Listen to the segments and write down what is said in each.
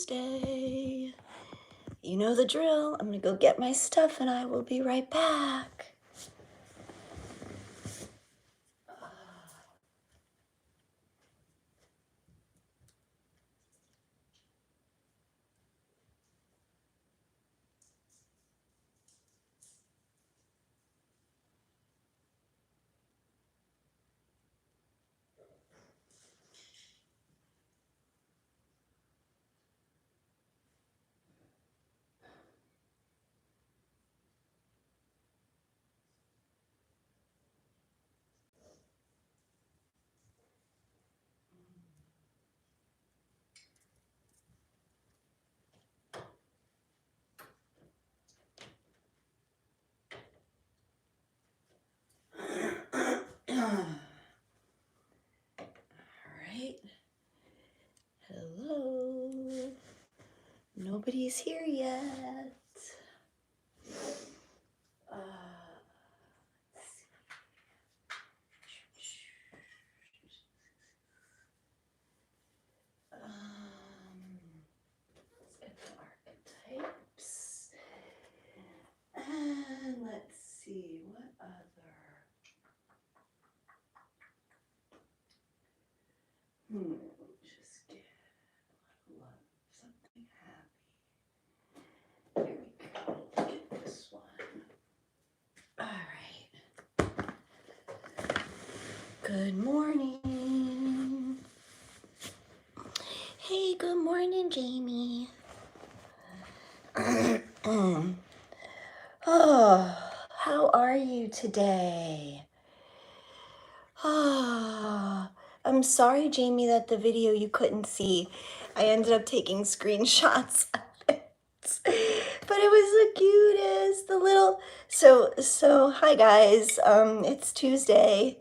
Tuesday. You know the drill. I'm gonna go get my stuff and I will be right back. Alright. Hello. Nobody's here yet. Let's get the archetypes. And let's see what other. Just get love, something happy. Here we go. Get this one. All right. Good morning. Hey, good morning, Jamie. Oh, how are you today? Ah, I'm sorry, Jamie, that the video you couldn't see. I ended up taking screenshots of it. But it was the cutest, the little, so hi guys, it's Tuesday,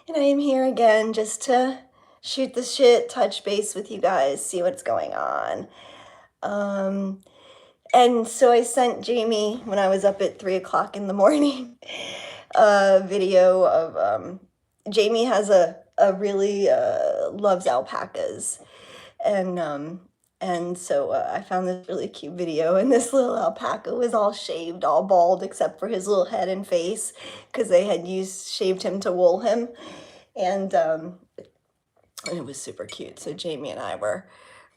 and I am here again just to shoot the shit, touch base with you guys, see what's going on. And so I sent Jamie, when I was up at 3 o'clock in the morning, a video of, Jamie has a really, loves alpacas. And so I found this really cute video, and this little alpaca was all shaved, all bald, except for his little head and face, because they had shaved him to wool him. And it was super cute. So Jamie and I were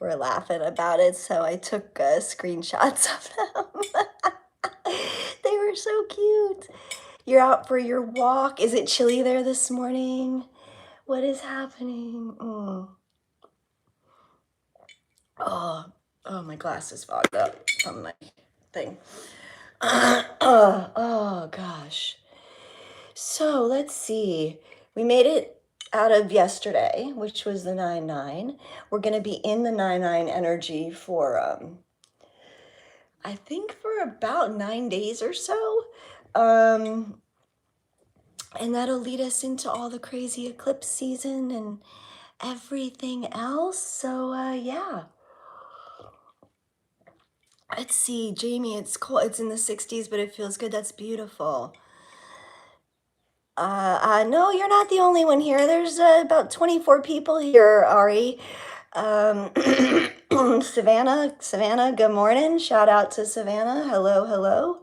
laughing about it. So I took screenshots of them. They were so cute. You're out for your walk. Is it chilly there this morning? What is happening? Oh, my glasses fogged up from my thing. Oh, gosh. So let's see. We made it out of yesterday, which was the 9-9. We're going to be in the 9-9 energy for, I think for about 9 days or so. And that'll lead us into all the crazy eclipse season and everything else. So, yeah. Let's see, Jamie, it's cold. It's in the 60s, but it feels good. That's beautiful. No, you're not the only one here. There's about 24 people here, Ari. Savannah, good morning. Shout out to Savannah. Hello, hello.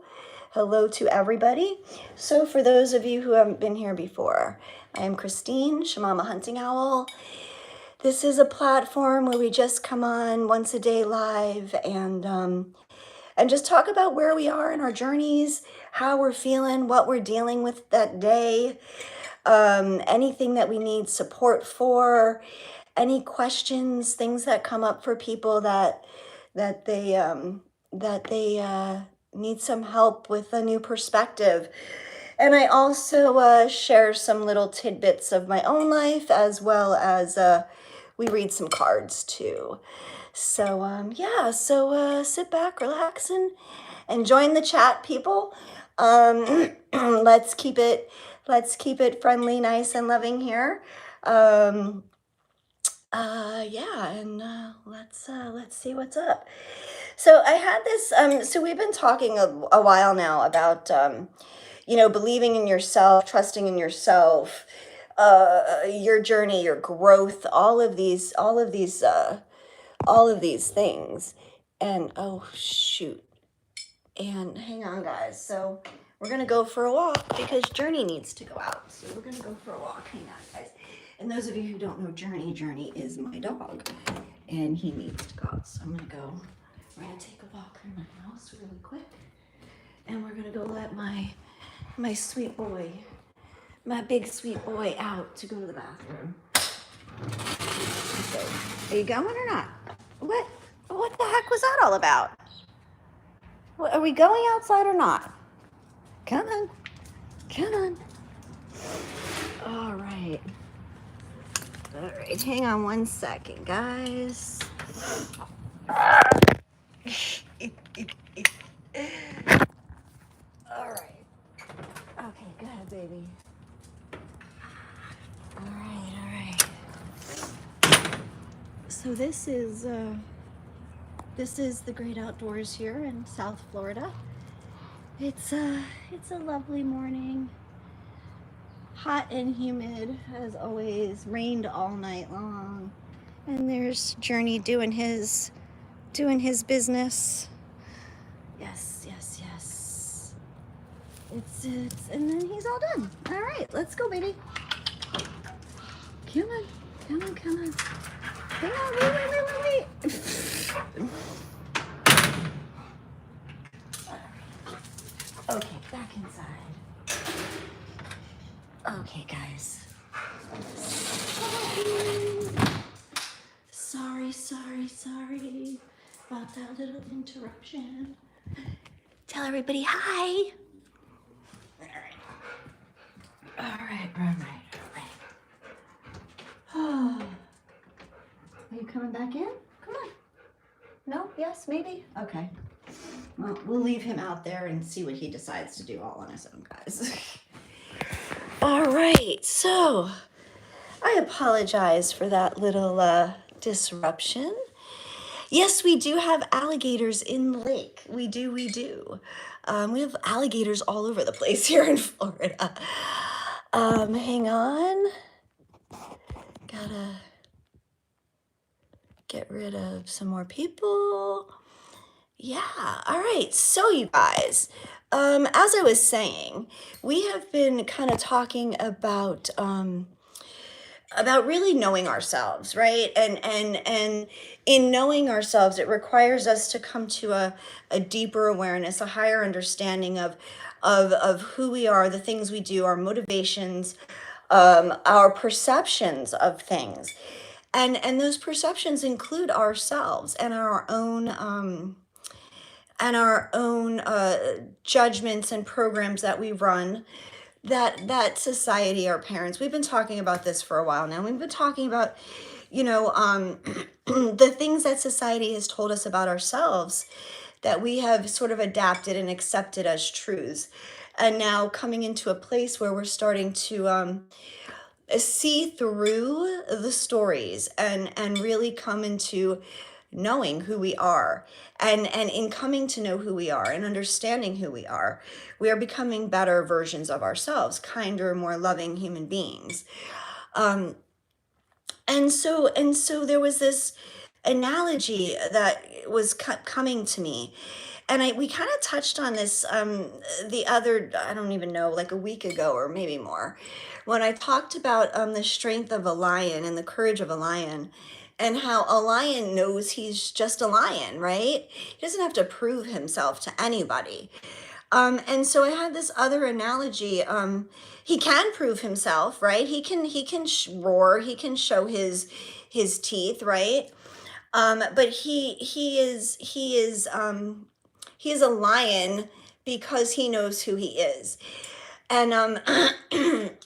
Hello to everybody. So for those of you who haven't been here before, I am Christine, Shamama Hunting Owl. This is a platform where we just come on once a day live and just talk about where we are in our journeys, how we're feeling, what we're dealing with that day, anything that we need support for, any questions, things that come up for people that they need some help with a new perspective. And I also share some little tidbits of my own life, as well as we read some cards too. So yeah, so sit back, relax, and join the chat, people. Let's keep it friendly, nice, and loving here. Yeah, and let's see what's up. So I had this. So we've been talking a while now about believing in yourself, trusting in yourself, your journey, your growth, all of these all of these things. And oh shoot. And hang on, guys. So we're gonna go for a walk because Journey needs to go out. So we're gonna go for a walk. Hang on, guys. And those of you who don't know Journey, Journey is my dog, and he needs to go out. So I'm gonna go. We're gonna take a walk through my house really quick, and we're gonna go let my sweet boy, my big sweet boy, out to go to the bathroom. So, are you going or not? What the heck was that all about? Are we going outside or not? Come on. Come on. All right. All right. Hang on one second, guys. All right. Okay, go ahead, baby. All right. So this is the great outdoors here in South Florida. It's a lovely morning. Hot and humid as always, rained all night long. And there's Journey doing his business. Yes. It's and then he's all done. All right, let's go, baby. Come on. Hang on, wait. Okay, back inside. Okay, guys. Sorry about that little interruption. Tell everybody hi. All right. Oh. Are you coming back in? Come on. No? Yes? Maybe? Okay. Well, we'll leave him out there and see what he decides to do all on his own, guys. All right. So, I apologize for that little disruption. Yes, we do have alligators in the lake. We do. We have alligators all over the place here in Florida. Hang on. Gotta get rid of some more people. Yeah, all right. So you guys, as I was saying, we have been kind of talking about really knowing ourselves, right? And in knowing ourselves, it requires us to come to a deeper awareness, a higher understanding of who we are, the things we do, our motivations, our perceptions of things. And those perceptions include ourselves and our own judgments and programs that we run, that society, our parents. We've been talking about this for a while now. We've been talking about, the things that society has told us about ourselves that we have sort of adapted and accepted as truths, and now coming into a place where we're starting to see through the stories and really come into knowing who we are. And in coming to know who we are and understanding who we are becoming better versions of ourselves, kinder, more loving human beings. And so there was this analogy that was coming to me, and we kind of touched on this the other, I don't even know, like a week ago or maybe more, when I talked about the strength of a lion and the courage of a lion, and how a lion knows he's just a lion, right? He doesn't have to prove himself to anybody. And so I had this other analogy. He can prove himself, right? He can roar. He can show his teeth, right? But he is a lion because he knows who he is, and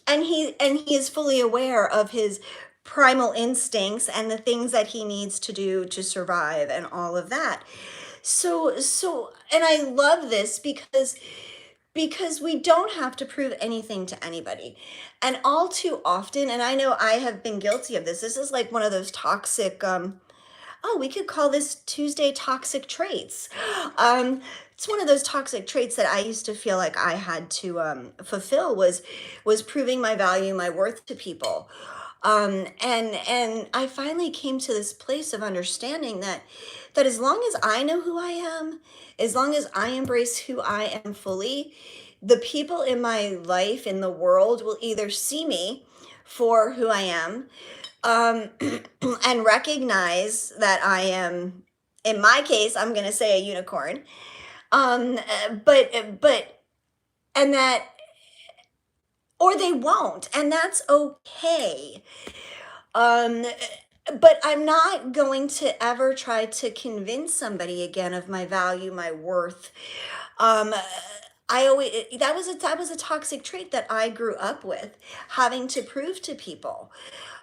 and he is fully aware of his primal instincts and the things that he needs to do to survive and all of that. So and I love this because we don't have to prove anything to anybody. And all too often, and I know I have been guilty of this is like one of those toxic we could call this Tuesday toxic traits. It's one of those toxic traits that I used to feel like I had to fulfill, was proving my value, my worth to people. And I finally came to this place of understanding that as long as I know who I am, as long as I embrace who I am fully, the people in my life, in the world, will either see me for who I am, and recognize that I am, in my case, I'm going to say a unicorn. But and that, or they won't, and that's okay. Um, but I'm not going to ever try to convince somebody again of my value, my worth. Um, I always, that was a toxic trait that I grew up with, having to prove to people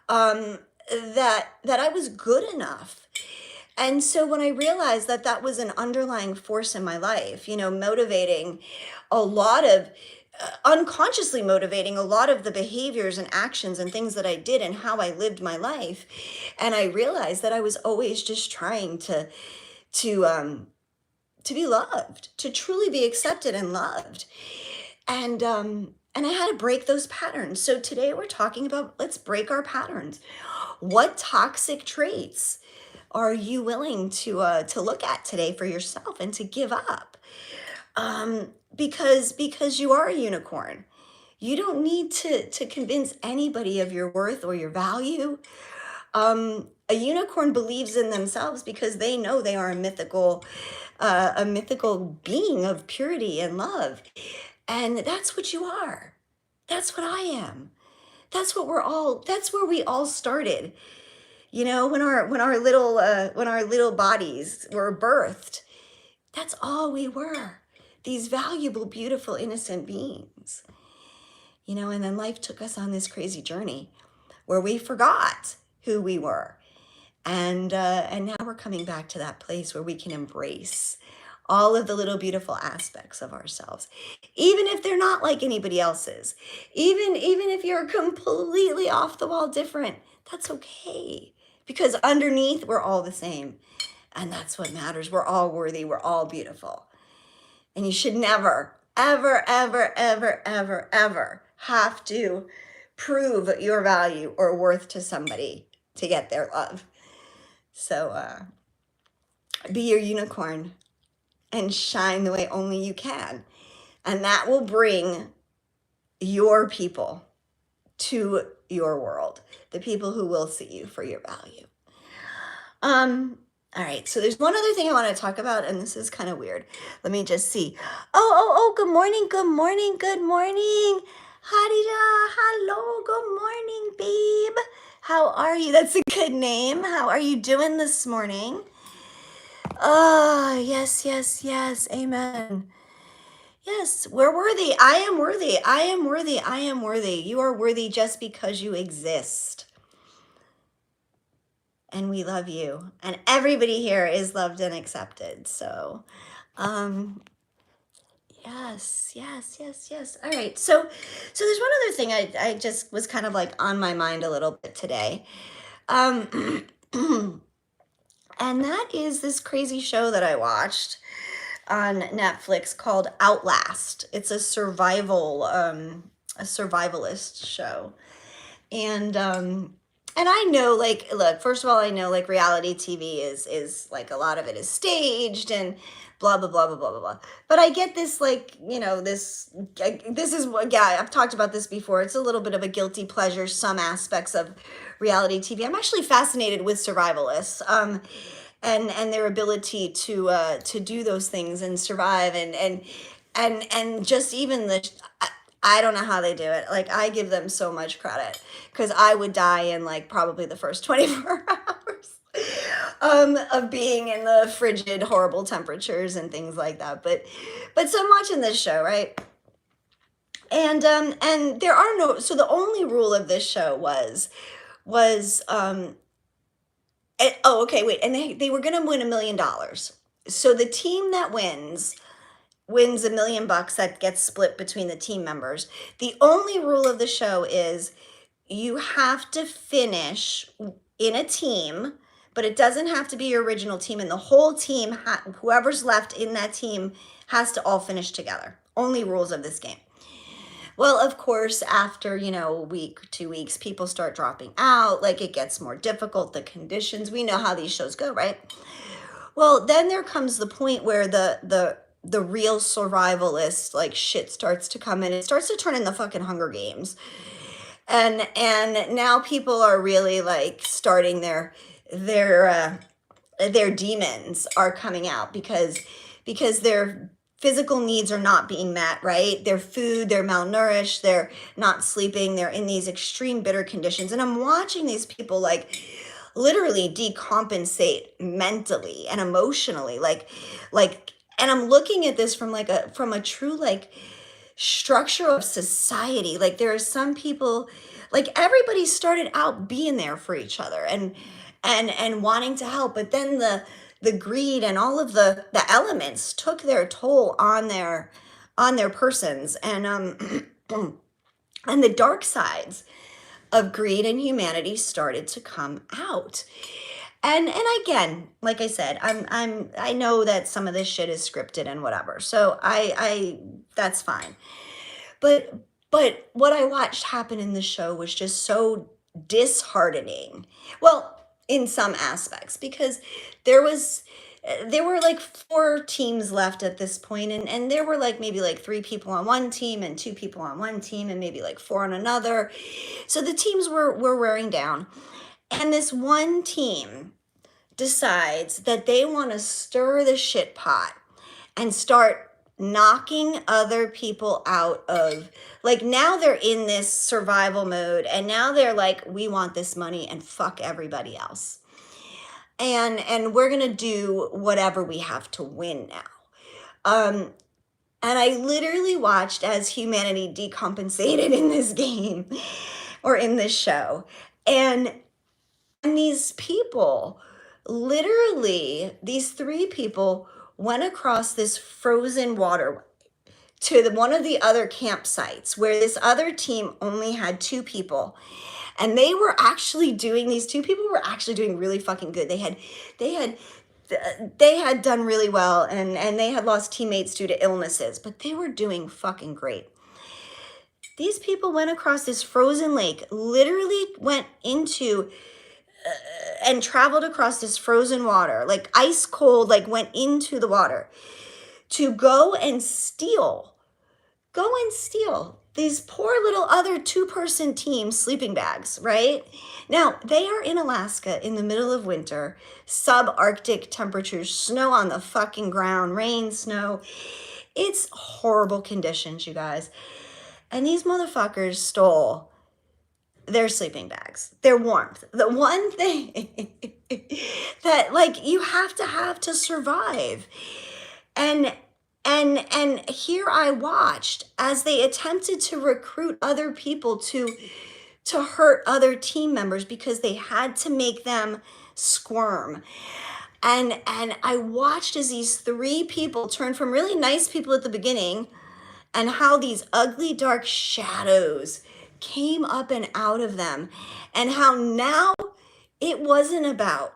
um, that I was good enough. And so when I realized that that was an underlying force in my life, motivating a lot of, unconsciously motivating a lot of the behaviors and actions and things that I did and how I lived my life. And I realized that I was always just trying to be loved, to truly be accepted and loved. And I had to break those patterns. So today we're talking about, let's break our patterns. What toxic traits are you willing to look at today for yourself and to give up? Because you are a unicorn. You don't need to convince anybody of your worth or your value. A unicorn believes in themselves because they know they are a mythical being of purity and love, and that's what you are. That's what I am. That's what we're all. That's where we all started. When our little bodies were birthed, that's all we were. These valuable, beautiful, innocent beings. And then life took us on this crazy journey where we forgot who we were. And now we're coming back to that place where we can embrace all of the little beautiful aspects of ourselves, even if they're not like anybody else's, even if you're completely off the wall different, that's okay, because underneath we're all the same, and that's what matters. We're all worthy. We're all beautiful. And you should never, ever, ever, ever, ever, ever have to prove your value or worth to somebody to get their love. So be your unicorn and shine the way only you can. And that will bring your people to your world, the people who will see you for your value. All right, so there's one other thing I want to talk about, and this is kind of weird. Let me just see. Oh, good morning, good morning, good morning. Hadija, hello, good morning, babe. How are you? That's a good name. How are you doing this morning? Yes, yes, yes, amen. Yes, we're worthy. I am worthy. I am worthy. I am worthy. You are worthy just because you exist. And we love you. And everybody here is loved and accepted. So, yes, yes, yes, yes. All right. So there's one other thing I just was kind of like on my mind a little bit today. And that is this crazy show that I watched on Netflix called Outlast. It's a survivalist show. And I know, like, look, first of all, I know like reality TV is like a lot of it is staged and blah blah blah blah blah blah blah. But I get this, like, this is what, yeah, I've talked about this before. It's a little bit of a guilty pleasure, some aspects of reality TV. I'm actually fascinated with survivalists. And their ability to do those things and survive and just even I don't know how they do it. Like, I give them so much credit, because I would die in like probably the first 24 hours of being in the frigid, horrible temperatures and things like that. But so I'm watching this show, right? And there are no, so the only rule of this show was okay, wait, and they were gonna win $1 million. So the team that wins $1 million that gets split between the team members. The only rule of the show is you have to finish in a team, but it doesn't have to be your original team, and the whole team, whoever's left in that team, has to all finish together. Only rules of this game. Well, of course, after, a week, 2 weeks, people start dropping out. Like, it gets more difficult, the conditions. We know how these shows go, right? Well, then there comes the point where the real survivalist like shit starts to come in. It starts to turn in the fucking Hunger Games. And now people are really like starting their demons are coming out because their physical needs are not being met, right? Their food, they're malnourished, they're not sleeping, they're in these extreme bitter conditions. And I'm watching these people like literally decompensate mentally and emotionally, like and I'm looking at this from a true like structure of society. Like there are some people, like everybody started out being there for each other and wanting to help, but then the greed and all of the elements took their toll on their persons, and and the dark sides of greed and humanity started to come out. And again, like I said, I know that some of this shit is scripted and whatever. So I that's fine. But what I watched happen in the show was just so disheartening. Well, in some aspects, because there were like four teams left at this point, and there were like maybe like three people on one team and two people on one team and maybe like four on another. So the teams were wearing down. And this one team decides that they want to stir the shit pot and start knocking other people out of, like, now they're in this survival mode, and now they're like, we want this money and fuck everybody else. And we're going to do whatever we have to win now. And I literally watched as humanity decompensated in this game or in this show. And these people, literally, these three people went across this frozen waterway to one of the other campsites where this other team only had two people. And these two people were actually doing really fucking good. They had done really well, and they had lost teammates due to illnesses, but they were doing fucking great. These people went across this frozen lake, literally went into and traveled across this frozen water, like ice cold, like went into the water to go and steal these poor little other two-person team sleeping bags, right? Now, they are in Alaska in the middle of winter, subarctic temperatures, snow on the fucking ground, rain, snow. It's horrible conditions, you guys. And these motherfuckers stole their sleeping bags, their warmth. The one thing that like you have to survive. And here I watched as they attempted to recruit other people to hurt other team members because they had to make them squirm. And I watched as these three people turned from really nice people at the beginning, and how these ugly dark shadows came up and out of them, and how now it wasn't about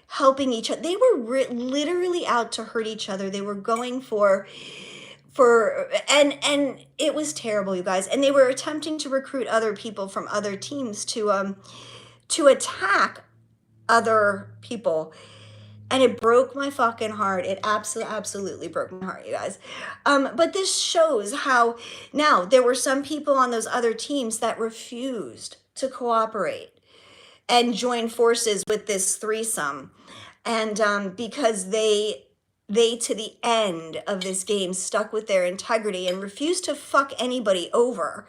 helping each other. They were literally out to hurt each other. They were going for and it was terrible, you guys. And they were attempting to recruit other people from other teams to attack other people. And it broke my fucking heart. It absolutely broke my heart, you guys. But this shows how now there were some people on those other teams that refused to cooperate and join forces with this threesome. And because they to the end of this game stuck with their integrity and refused to fuck anybody over,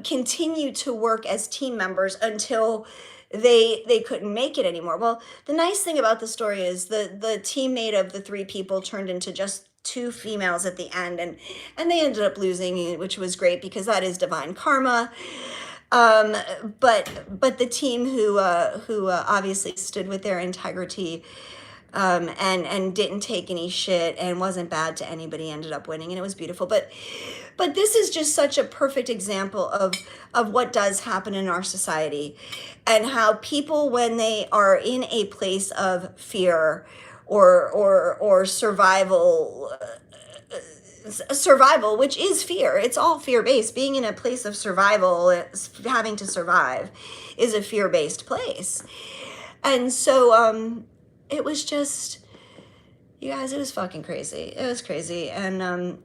continue to work as team members until they couldn't make it anymore. Well, the nice thing about the story is the teammate of the three people turned into just two females at the end, and they ended up losing, which was great because that is divine karma. But the team who obviously stood with their integrity, and didn't take any shit and wasn't bad to anybody ended up winning, and it was beautiful. But this is just such a perfect example of what does happen in our society, and how people, when they are in a place of fear or survival survival, which is fear. It's all fear-based. Being in a place of survival, having to survive, is a fear-based place. And so it was just, you guys, it was fucking crazy. It was crazy. And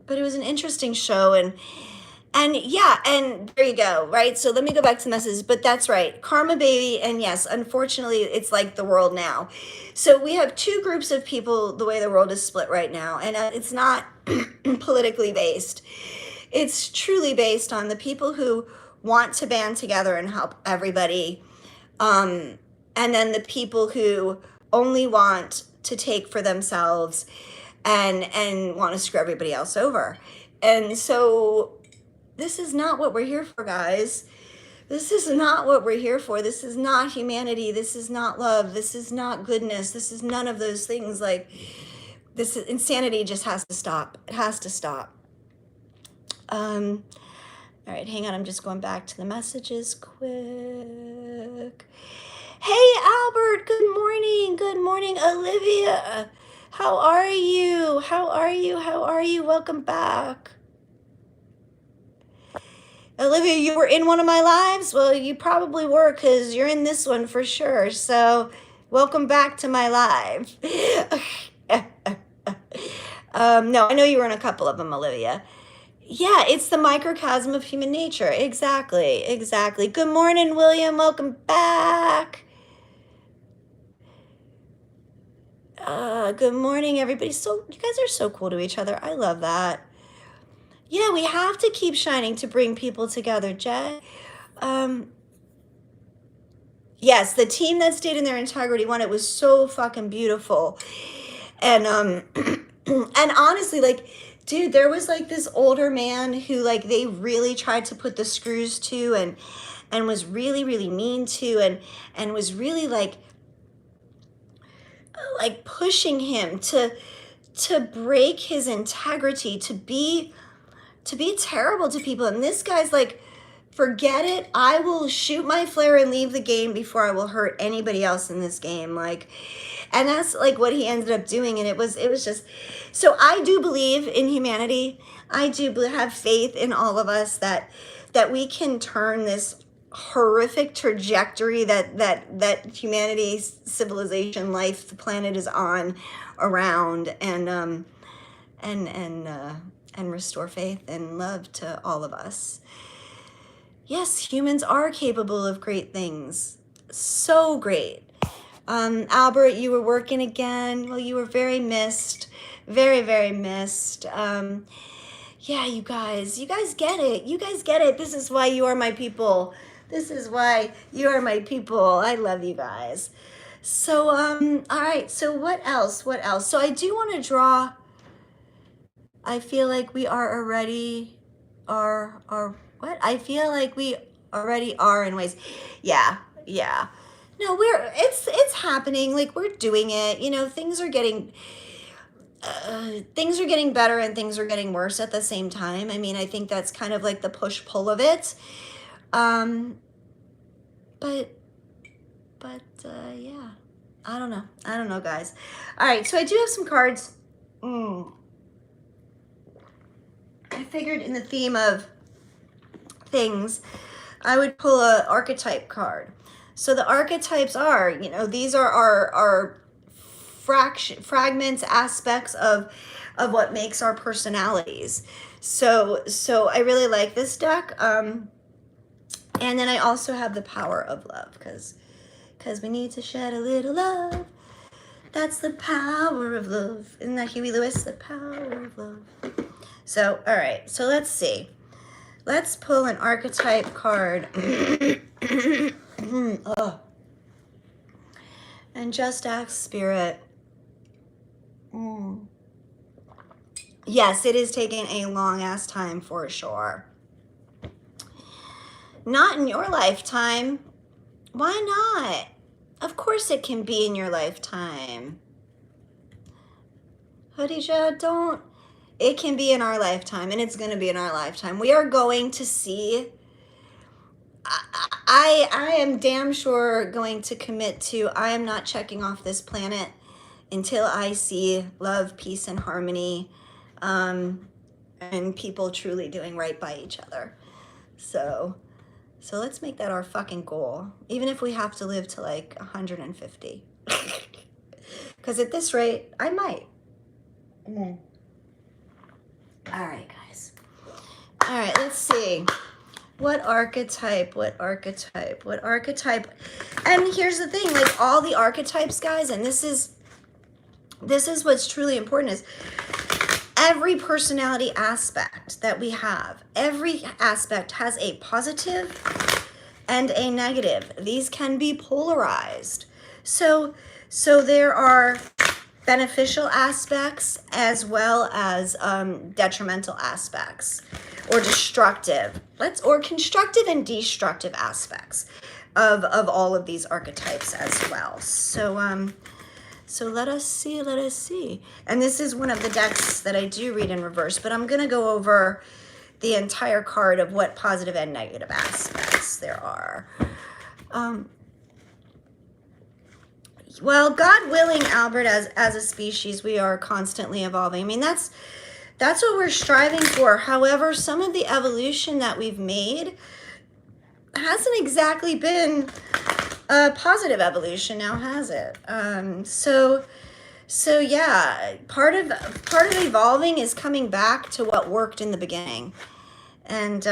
but it was an interesting show. And yeah, and there you go, right? So let me go back to the messages, but that's right. Karma baby, and yes, unfortunately, it's like the world now. So we have two groups of people, the way the world is split right now, and it's not politically based. It's truly based on the people who want to band together and help everybody, and then the people who only want to take for themselves and want to screw everybody else over. And so this is not what we're here for, guys. This is not what we're here for. This is not humanity. This is not love. This is not goodness. This is none of those things. Like, this insanity just has to stop. It has to stop. All right, hang on. I'm just going back to the messages quick. Hey, Albert. Good morning. Good morning, Olivia. How are you? How are you? How are you? Welcome back. Olivia, you were in one of my lives? Well, you probably were, because you're in this one for sure. So welcome back to my live. No, I know you were in a couple of them, Olivia. Yeah, it's the microcosm of human nature. Exactly, exactly. Good morning, William. Welcome back. Good morning, everybody. So you guys are so cool to each other. I love that. Yeah, we have to keep shining to bring people together, Jay. Yes, the team that stayed in their integrity won. It was so fucking beautiful. And and honestly, like, dude, there was like this older man who, like, they really tried to put the screws to and was really, really mean to and was really like pushing him to break his integrity, to be terrible to people. And this guy's like, forget it. I will shoot my flare and leave the game before I will hurt anybody else in this game. Like, and that's like what he ended up doing. And it was just, so I do believe in humanity. I do have faith in all of us that we can turn this horrific trajectory that humanity, civilization, life, the planet is on around, and restore faith and love to all of us. Yes, humans are capable of great things. So great. Albert, you were working again. Well, you were very missed. Very, very missed. Yeah, you guys get it. You guys get it. This is why you are my people. This is why you are my people. I love you guys. So, all right. So what else? What else? So I do want to draw. I feel like we are already what? I feel like we already are in ways. Yeah. No, it's happening. Like, we're doing it. You know, things are getting better and things are getting worse at the same time. I mean, I think that's kind of like the push-pull of it. But yeah, I don't know, guys. All right, so I do have some cards. I figured in the theme of things, I would pull a archetype card. So the archetypes are, you know, these are our fragments, aspects of what makes our personalities. So I really like this deck. And then I also have the power of love, because we need to shed a little love. That's the power of love. Isn't that Huey Lewis? The power of love. So, all right. So let's see. Let's pull an archetype card. Oh. And just ask Spirit. Yes, it is taking a long ass time for sure. Not in your lifetime. Why not? Of course it can be in your lifetime. Khadija, don't. It can be in our lifetime, and it's going to be in our lifetime. We are going to see. I am damn sure going to commit to, I am not checking off this planet until I see love, peace, and harmony and people truly doing right by each other. So let's make that our fucking goal, even if we have to live to like 150. Because at this rate, I might. All right, guys. All right, let's see. What archetype? And here's the thing, like all the archetypes, guys, and this is what's truly important, is every personality aspect that we have, every aspect has a positive and a negative. These can be polarized. So there are beneficial aspects as well as detrimental aspects, or destructive, or constructive and destructive aspects of all of these archetypes as well. So let us see. And this is one of the decks that I do read in reverse, but I'm going to go over the entire card of what positive and negative aspects there are. Well, God willing, Albert, as a species, we are constantly evolving. I mean, that's what we're striving for. However, some of the evolution that we've made hasn't exactly been a positive evolution, now has it? So yeah, part of evolving is coming back to what worked in the beginning, and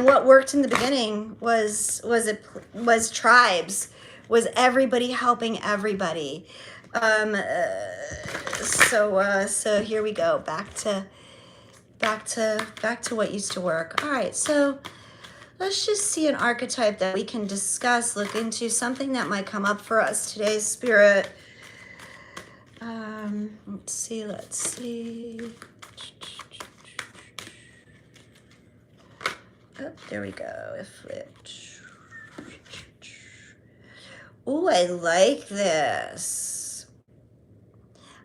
what worked in the beginning was tribes, was everybody helping everybody. So here we go, back to what used to work. All right, so let's just see an archetype that we can discuss, look into, something that might come up for us today, Spirit. Let's see. Oh, there we go. It flipped. Ooh, I like this.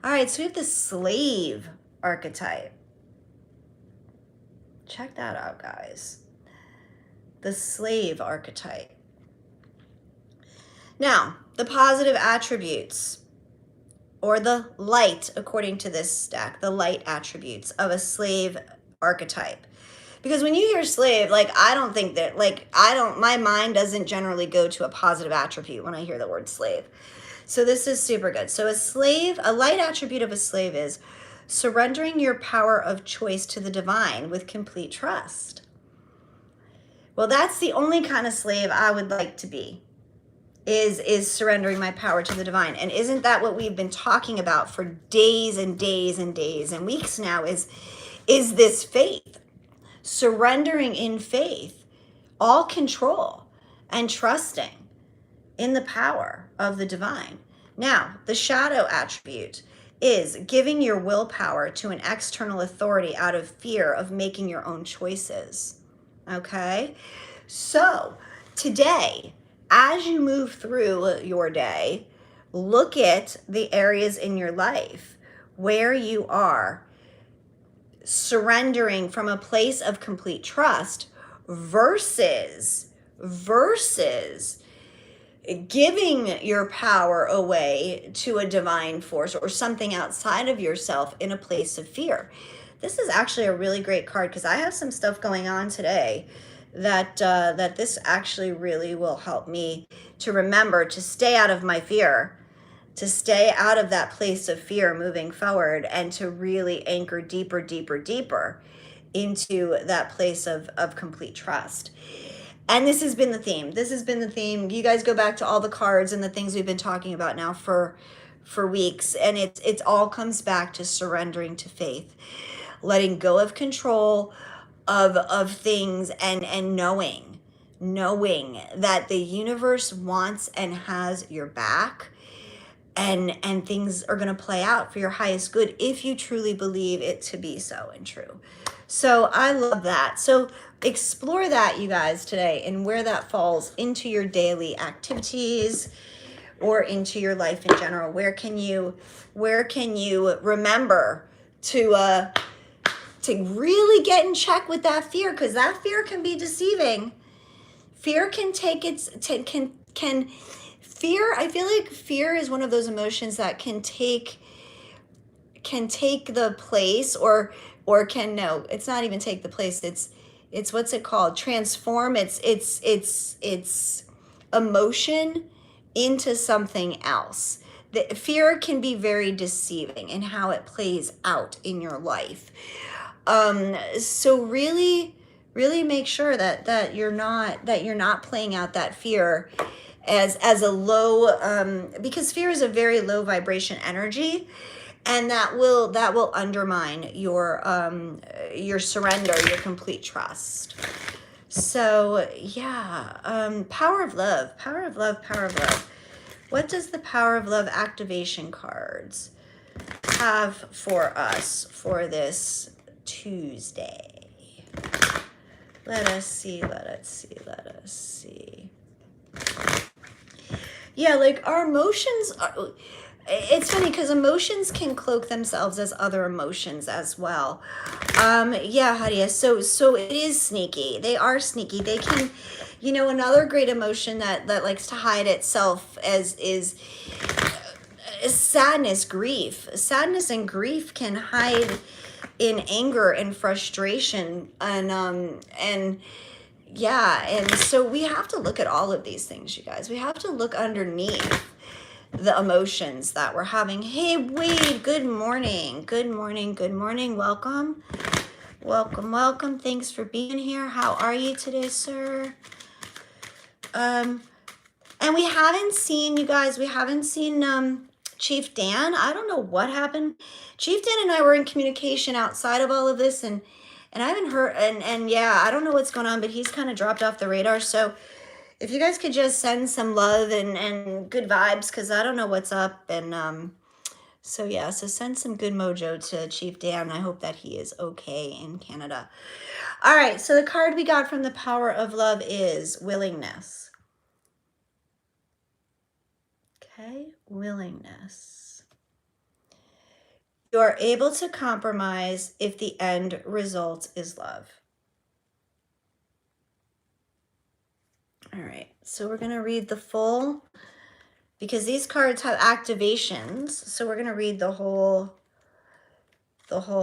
All right, so we have the slave archetype. Check that out, guys. The slave archetype. Now, the positive attributes, or the light, according to this deck, the light attributes of a slave archetype. Because when you hear slave, like, I don't think that, like, my mind doesn't generally go to a positive attribute when I hear the word slave. So this is super good. So a light attribute of a slave is surrendering your power of choice to the divine with complete trust. Well, that's the only kind of slave I would like to be, is surrendering my power to the divine. And isn't that what we've been talking about for days and days and days and weeks now, is this faith, surrendering in faith, all control, and trusting in the power of the divine. Now, the shadow attribute is giving your willpower to an external authority out of fear of making your own choices. Okay? So, today, as you move through your day, look at the areas in your life where you are surrendering from a place of complete trust versus giving your power away to a divine force or something outside of yourself in a place of fear. This is actually a really great card, because I have some stuff going on today that this actually really will help me to remember to stay out of my fear, to stay out of that place of fear moving forward, and to really anchor deeper into that place of complete trust. And this has been the theme. You guys go back to all the cards and the things we've been talking about now for weeks, and it all comes back to surrendering to faith, letting go of control of things, and knowing that the universe wants and has your back, and things are going to play out for your highest good if you truly believe it to be so and true. So I love that. So explore that, you guys, today, and where that falls into your daily activities or into your life in general. Where can you remember to really get in check with that fear, because that fear can be deceiving. Fear can take fear, I feel like fear is one of those emotions that can take take the place, or can, no, it's not even take the place. It's what's it called? Transform its emotion into something else. The fear can be very deceiving in how it plays out in your life. So really, really make sure that you're not playing out that fear as a low, because fear is a very low vibration energy, and that will undermine your surrender, your complete trust. So yeah, power of love, power of love, power of love. What does the power of love activation cards have for us for this Tuesday? Let us see, let us see, let us see. Yeah, like our emotions are, it's funny because emotions can cloak themselves as other emotions as well. Yeah, Hadia. So it is sneaky. They are sneaky. They can, another great emotion that likes to hide itself as is sadness, grief. Sadness and grief can hide in anger and frustration, and yeah, and so we have to look at all of these things, you guys. We have to look underneath the emotions that we're having. Hey, Wade, good morning. Good morning. Good morning. Welcome. Welcome, welcome. Thanks for being here. How are you today, sir? And we haven't seen, you guys, Chief Dan. I don't know what happened. Chief Dan and I were in communication outside of all of this, and I haven't heard, and yeah, I don't know what's going on, but he's kind of dropped off the radar. So if you guys could just send some love and good vibes, because I don't know what's up. And so yeah, so send some good mojo to Chief Dan. I hope that he is okay in Canada. All right, so the card we got from the power of love is willingness. Okay, willingness. You are able to compromise if the end result is love. All right, so we're going to read the full, because these cards have activations. So we're going to read the whole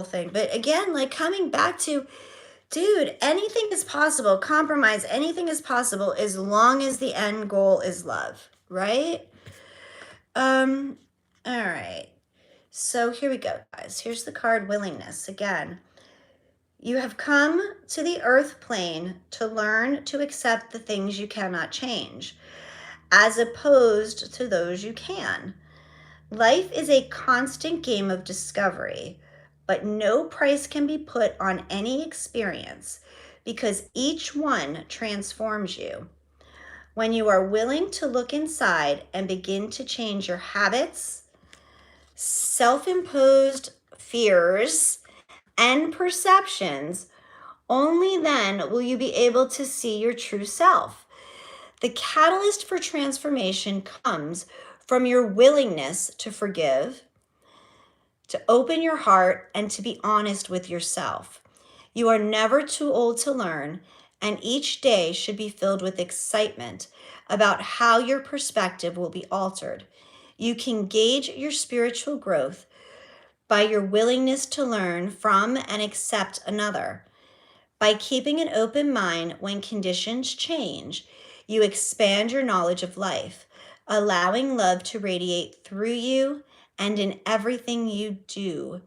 thing. But again, like coming back to, dude, anything is possible. Compromise, anything is possible as long as the end goal is love, right? All right. So here we go, guys. Here's the card willingness. Again, you have come to the earth plane to learn to accept the things you cannot change, as opposed to those you can. Life is a constant game of discovery, but no price can be put on any experience because each one transforms you. When you are willing to look inside and begin to change your habits, self-imposed fears, and perceptions, only then will you be able to see your true self. The catalyst for transformation comes from your willingness to forgive, to open your heart, and to be honest with yourself. You are never too old to learn, and each day should be filled with excitement about how your perspective will be altered. You can gauge your spiritual growth by your willingness to learn from and accept another. By keeping an open mind when conditions change, you expand your knowledge of life, allowing love to radiate through you and in everything you do.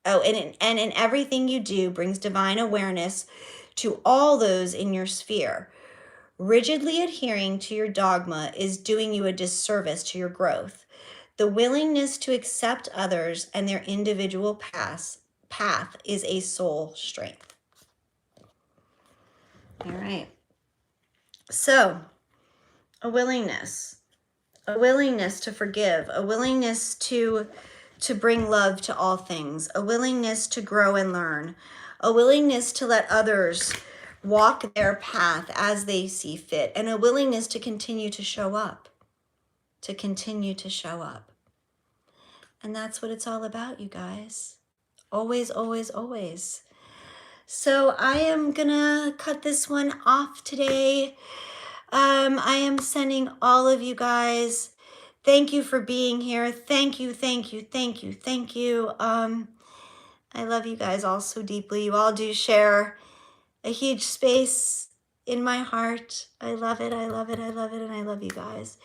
Oh, and in everything you do brings divine awareness to all those in your sphere. Rigidly adhering to your dogma is doing you a disservice to your growth. The willingness to accept others and their individual path is a soul strength. All right. So, a willingness to forgive, a willingness to bring love to all things, a willingness to grow and learn, a willingness to let others walk their path as they see fit, and a willingness to continue to show up, And that's what it's all about, you guys. Always, always, always. So I am gonna cut this one off today. I am sending all of you guys Thank you for being here. Thank you, thank you, thank you, thank you. I love you guys all so deeply. You all do share a huge space in my heart. I love it, I love it, I love it, and I love you guys.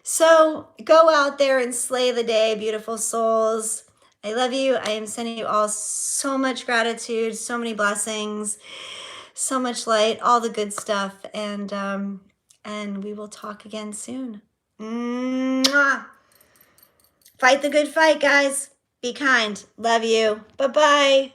So go out there and slay the day, beautiful souls. I love you. I am sending you all so much gratitude, so many blessings, so much light, all the good stuff. And we will talk again soon. Mwah. Fight the good fight, guys. Be kind. Love you. Bye-bye.